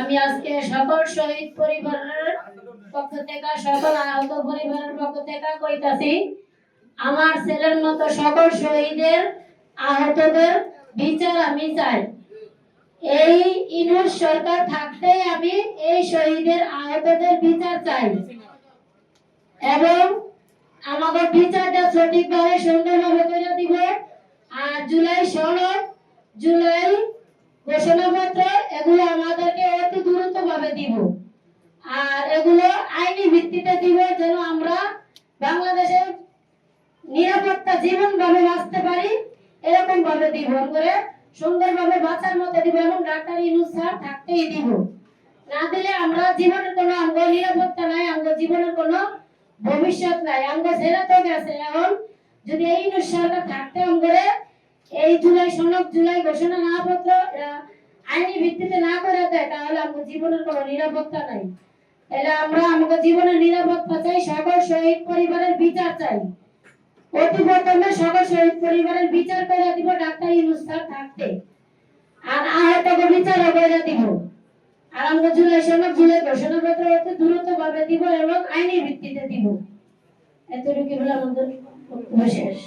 আমি আজকে সকল শহীদ পরিবারের পক্ষ থেকে, সকল আহত পরিবারের পক্ষ থেকে কইতাছি, আমার ছেলের মতো সকল শহীদের আহতদের বিচার আমি চাই। এই ইউনূস সরকার থাকতে আমি এই শহীদের আহতদের বিচার চাই এবং আমাদের বিচারটা সঠিকভাবে সুন্দরভাবে করে দিব। আর জুলাই সনদ, জুলাই ঘোষণাপত্র এগুলো আমাদেরকে অতি দ্রুত ভাবে দিব। আর এগুলো আইনি ভিত্তিতে দিব, যেন আমরা বাংলাদেশে নিরাপত্তা জীবন ভাবে বাঁচতে পারি, এরকম ভাবে দিব, করে সুন্দরভাবে বাঁচার মতো দিব। এবং ডাক্তার ইউনূস স্যার থাকতেই দিব, না দিলে আমরা জীবনের কোনো আঙ্গ নিরাপত্তা নাই, আঙ্গ জীবনের কোনো ভবিষ্যৎ নাই। আঙ্গ ছেলে তো গেছে, এখন যদি এই ইউনূস সরকার থাকতে করে এই জুলাই সনদ, জুলাই ঘোষণা না পত্র আইনি ভিত্তিতে না করে দেয়, তাহলে আমাদের জীবনের কোনো নিরাপত্তা নাই। তাহলে আমরা আমাদের জীবনের নিরাপত্তা চাই, সকল শহীদ পরিবারের বিচার চাই। অতি প্রথমে সকল শহীদ পরিবারের বিচার করে দিব ডাক্তার ইউনূস স্যার থাকতে, আর আহতকে বিচার করে দিব। আর আমরা জুলাই সনদ, জুলাই ঘোষণাপত্র অতি দ্রুত ভাবে দিব এবং আইনি ভিত্তিতে দিব। এতটুকু বলে আমাদের বক্তব্য শেষ।